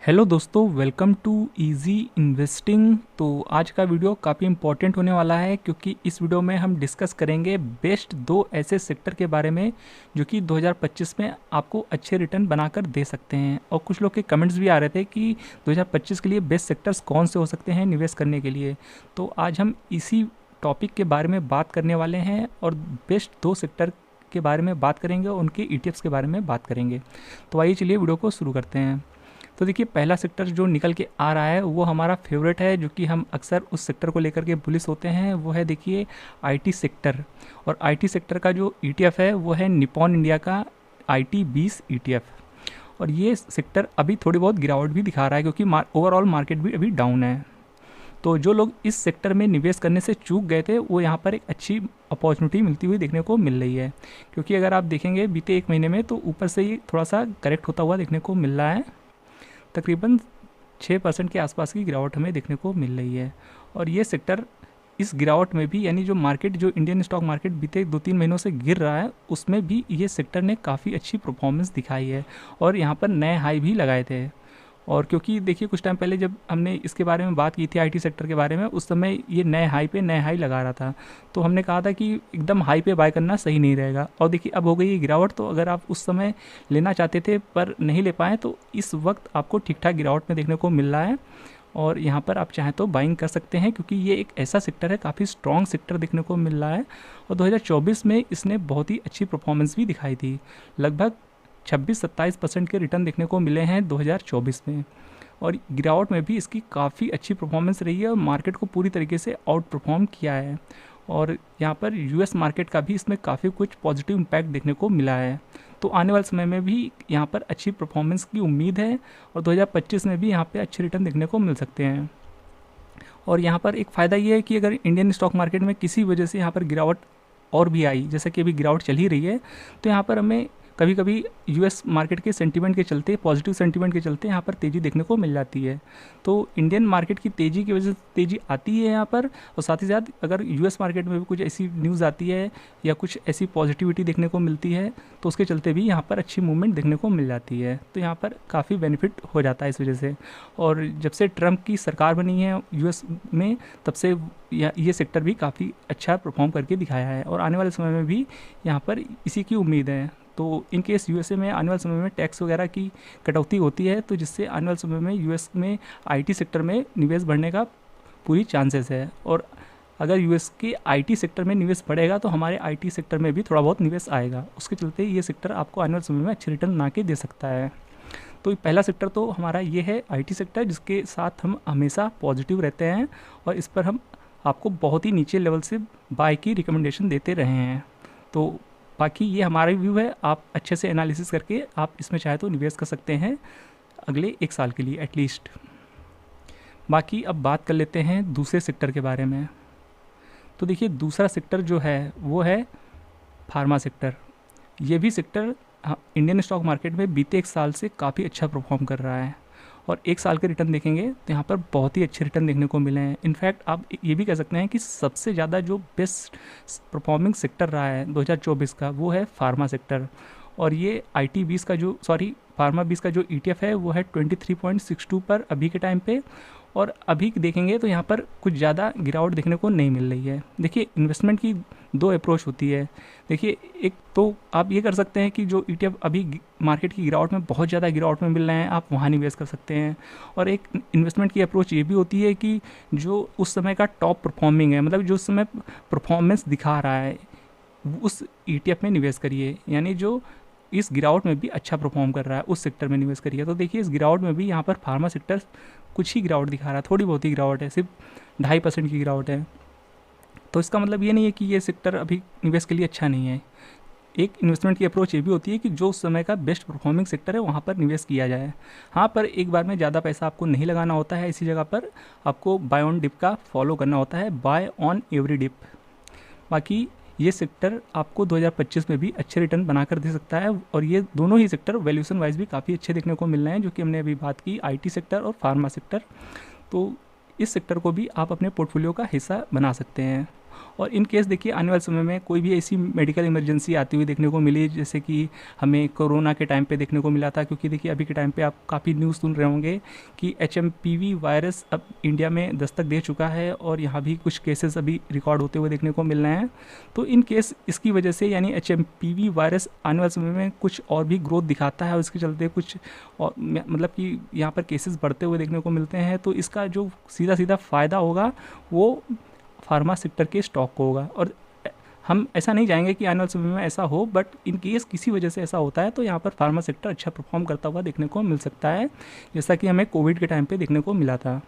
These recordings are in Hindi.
हेलो दोस्तों, वेलकम टू इजी इन्वेस्टिंग। तो आज का वीडियो काफ़ी इम्पोर्टेंट होने वाला है क्योंकि इस वीडियो में हम डिस्कस करेंगे बेस्ट दो ऐसे सेक्टर के बारे में जो कि 2025 में आपको अच्छे रिटर्न बनाकर दे सकते हैं। और कुछ लोग के कमेंट्स भी आ रहे थे कि 2025 के लिए बेस्ट सेक्टर्स कौन से हो सकते हैं निवेश करने के लिए। तो आज हम इसी टॉपिक के बारे में बात करने वाले हैं और बेस्ट दो सेक्टर के बारे में बात करेंगे और उनके ईटीएफ्स के बारे में बात करेंगे। तो आइए चलिए वीडियो को शुरू करते हैं। तो देखिए, पहला सेक्टर जो निकल के आ रहा है वो हमारा फेवरेट है, जो कि हम अक्सर उस सेक्टर को लेकर के बुलिश होते हैं। वो है देखिए आईटी सेक्टर। और आईटी सेक्टर का जो ईटीएफ है वो है निपॉन इंडिया का IT20 ईटीएफ। और ये सेक्टर अभी थोड़ी बहुत गिरावट भी दिखा रहा है क्योंकि ओवरऑल मार्केट भी अभी डाउन है। तो जो लोग इस सेक्टर में निवेश करने से चूक गए थे वो यहाँ पर एक अच्छी अपॉर्चुनिटी मिलती हुई देखने को मिल रही है। क्योंकि अगर आप देखेंगे बीते एक महीने में तो ऊपर से ये थोड़ा सा करेक्ट होता हुआ देखने को मिल रहा है। तकरीबन 6% के आसपास की गिरावट हमें देखने को मिल रही है। और ये सेक्टर इस गिरावट में भी, यानी जो मार्केट, जो इंडियन स्टॉक मार्केट बीते 2-3 महीनों से गिर रहा है, उसमें भी ये सेक्टर ने काफ़ी अच्छी परफॉर्मेंस दिखाई है और यहाँ पर नए हाई भी लगाए थे। और क्योंकि देखिए कुछ टाइम पहले जब हमने इसके बारे में बात की थी आईटी सेक्टर के बारे में, उस समय ये नए हाई पे नए हाई लगा रहा था। तो हमने कहा था कि एकदम हाई पे बाय करना सही नहीं रहेगा। और देखिए अब हो गई ये गिरावट। तो अगर आप उस समय लेना चाहते थे पर नहीं ले पाए तो इस वक्त आपको ठीक ठाक गिरावट में देखने को मिल रहा है। और यहाँ पर आप चाहें तो बाइंग कर सकते हैं क्योंकि ये एक ऐसा सेक्टर है, काफ़ी स्ट्रॉन्ग सेक्टर देखने को मिल रहा है। और 2024 में इसने बहुत ही अच्छी परफॉर्मेंस भी दिखाई थी। लगभग 26-27% के रिटर्न देखने को मिले हैं 2024 में। और गिरावट में भी इसकी काफ़ी अच्छी परफॉर्मेंस रही है और मार्केट को पूरी तरीके से आउट परफॉर्म किया है। और यहाँ पर यूएस मार्केट का भी इसमें काफ़ी कुछ पॉजिटिव इम्पैक्ट देखने को मिला है। तो आने वाले समय में भी यहाँ पर अच्छी परफॉर्मेंस की उम्मीद है और 2025 में भी यहाँ पे अच्छे रिटर्न देखने को मिल सकते हैं। और यहाँ पर एक फ़ायदा ये है कि अगर इंडियन स्टॉक मार्केट में किसी वजह से यहाँ पर गिरावट और भी आई, जैसे कि अभी गिरावट चल ही रही है, तो यहाँ पर हमें कभी कभी यूएस मार्केट के सेंटीमेंट के चलते, पॉजिटिव सेंटीमेंट के चलते यहाँ पर तेज़ी देखने को मिल जाती है। तो इंडियन मार्केट की तेज़ी की वजह से तेज़ी आती है यहाँ पर। और साथ ही साथ अगर यूएस मार्केट में भी कुछ ऐसी न्यूज़ आती है या कुछ ऐसी पॉजिटिविटी देखने को मिलती है तो उसके चलते भी यहाँ पर अच्छी मूवमेंट देखने को मिल जाती है। तो यहाँ पर काफ़ी बेनिफिट हो जाता है इस वजह से। और जब से ट्रम्प की सरकार बनी है यूएस में, तब से ये सेक्टर भी काफ़ी अच्छा परफॉर्म करके दिखाया है और आने वाले समय में भी यहाँ पर इसी की उम्मीद है। तो इन केस यूएसए में आने वाले समय में टैक्स वगैरह की कटौती होती है तो जिससे आने वाले समय में यूएस में आईटी सेक्टर में निवेश बढ़ने का पूरी चांसेस है। और अगर यूएस के आईटी सेक्टर में निवेश बढ़ेगा तो हमारे आईटी सेक्टर में भी थोड़ा बहुत निवेश आएगा। उसके चलते ये सेक्टर आपको आने वाले समय में अच्छे रिटर्न बना के दे सकता है। तो पहला सेक्टर तो हमारा ये है आईटी सेक्टर, जिसके साथ हम हमेशा पॉजिटिव रहते हैं और इस पर हम आपको बहुत ही नीचे लेवल से बाय की रिकमेंडेशन देते रहे हैं। तो बाकी ये हमारा व्यू है, आप अच्छे से एनालिसिस करके आप इसमें चाहे तो निवेश कर सकते हैं अगले 1 साल के लिए एटलीस्ट। बाकी अब बात कर लेते हैं दूसरे सेक्टर के बारे में। तो देखिए दूसरा सेक्टर जो है वो है फार्मा सेक्टर। ये भी सेक्टर इंडियन स्टॉक मार्केट में बीते 1 साल से काफ़ी अच्छा परफॉर्म कर रहा है। और 1 साल के रिटर्न देखेंगे तो यहाँ पर बहुत ही अच्छे रिटर्न देखने को मिले हैं। इनफैक्ट आप ये भी कह सकते हैं कि सबसे ज़्यादा जो बेस्ट परफॉर्मिंग सेक्टर रहा है 2024 का वो है फार्मा सेक्टर। और ये फार्मा 20 का जो ETF है वो है 23.62 पर अभी के टाइम पे। और अभी देखेंगे तो यहाँ पर कुछ ज़्यादा गिरावट देखने को नहीं मिल रही है। देखिए इन्वेस्टमेंट की 2 अप्रोच होती है। देखिए एक तो आप ये कर सकते हैं कि जो ETF अभी मार्केट की गिरावट में, बहुत ज़्यादा गिरावट में मिल रहे हैं, आप वहाँ निवेश कर सकते हैं। और एक इन्वेस्टमेंट की अप्रोच ये भी होती है कि जो उस समय का टॉप परफॉर्मिंग है, मतलब जो उस समय परफॉर्मेंस दिखा रहा है, उस ETF में निवेश करिए। यानी जो इस गिरावट में भी अच्छा परफॉर्म कर रहा है उस सेक्टर में निवेश करिए। तो देखिए इस गिरावट में भी यहाँ पर फार्मा सेक्टर कुछ ही गिरावट दिखा रहा है, थोड़ी बहुत ही गिरावट है, सिर्फ 2.5% की गिरावट है। तो इसका मतलब ये नहीं है कि ये सेक्टर अभी निवेश के लिए अच्छा नहीं है। एक इन्वेस्टमेंट की अप्रोच ये भी होती है कि जो उस समय का बेस्ट परफॉर्मिंग सेक्टर है वहाँ पर निवेश किया जाए। हाँ, पर एक बार में ज़्यादा पैसा आपको नहीं लगाना होता है। इसी जगह पर आपको बाय ऑन डिप का फॉलो करना होता है, बाय ऑन एवरी डिप। बाकी ये सेक्टर आपको 2025 में भी अच्छे रिटर्न बनाकर दे सकता है। और ये दोनों ही सेक्टर वैल्यूएशन वाइज भी काफ़ी अच्छे देखने को मिल रहे हैं, जो कि हमने अभी बात की आईटी सेक्टर और फार्मा सेक्टर। तो इस सेक्टर को भी आप अपने पोर्टफोलियो का हिस्सा बना सकते हैं। और इन केस देखिए आने वाले समय में कोई भी ऐसी मेडिकल इमरजेंसी आती हुई देखने को मिली, जैसे कि हमें कोरोना के टाइम पे देखने को मिला था, क्योंकि देखिए अभी के टाइम पे आप काफ़ी न्यूज़ सुन रहे होंगे कि HMPV वायरस अब इंडिया में दस्तक दे चुका है और यहाँ भी कुछ केसेस अभी रिकॉर्ड होते हुए देखने को मिल रहे हैं। तो इन केस इसकी वजह से यानी HMPV वायरस आने वाले समय में कुछ और भी ग्रोथ दिखाता है और इसके चलते कुछ और मतलब कि यहाँ पर केसेस बढ़ते हुए देखने को मिलते हैं, तो इसका जो सीधा सीधा फ़ायदा होगा वो फार्मा सेक्टर के स्टॉक को होगा। और हम ऐसा नहीं चाहेंगे कि आने वाले समय में ऐसा हो, बट इन केस किसी वजह से ऐसा होता है तो यहाँ पर फार्मा सेक्टर अच्छा परफॉर्म करता हुआ देखने को मिल सकता है, जैसा कि हमें कोविड के टाइम पे देखने को मिला था।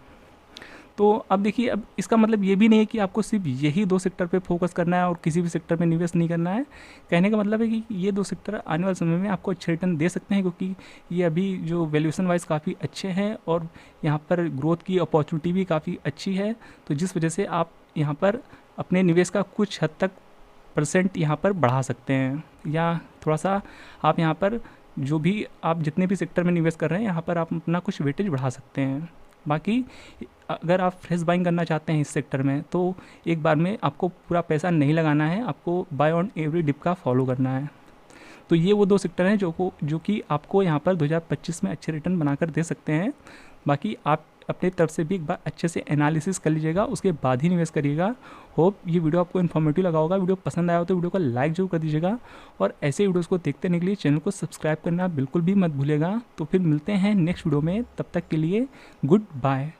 तो अब देखिए, अब इसका मतलब ये भी नहीं है कि आपको सिर्फ यही 2 सेक्टर पे फोकस करना है और किसी भी सेक्टर में निवेश नहीं करना है। कहने का मतलब है कि ये 2 सेक्टर आने वाले समय में आपको अच्छे रिटर्न दे सकते हैं, क्योंकि ये अभी जो वैल्यूएशन वाइज काफ़ी अच्छे हैं और यहाँ पर ग्रोथ की अपॉर्चुनिटी भी काफ़ी अच्छी है। तो जिस वजह से आप यहाँ पर अपने निवेश का कुछ हद तक % यहाँ पर बढ़ा सकते हैं, या थोड़ा सा आप यहाँ पर जो भी आप जितने भी सेक्टर में निवेश कर रहे हैं यहाँ पर आप अपना कुछ वेटेज बढ़ा सकते हैं। बाकी अगर आप फ्रेश बाइंग करना चाहते हैं इस सेक्टर में तो एक बार में आपको पूरा पैसा नहीं लगाना है, आपको बाय ऑन एवरी डिप का फॉलो करना है। तो ये वो 2 सेक्टर हैं जो कि आपको यहाँ पर 2025 में अच्छे रिटर्न बनाकर दे सकते हैं। बाकी आप अपने तरफ से भी एक बार अच्छे से एनालिसिस कर लीजिएगा, उसके बाद ही निवेश करिएगा। होप ये वीडियो आपको इन्फॉर्मेटिव लगा होगा। वीडियो पसंद आया हो तो वीडियो को लाइक जरूर कर दीजिएगा और ऐसे वीडियोस को देखते रहने के लिए चैनल को सब्सक्राइब करना बिल्कुल भी मत भूलिएगा। तो फिर मिलते हैं नेक्स्ट वीडियो में, तब तक के लिए गुड बाय।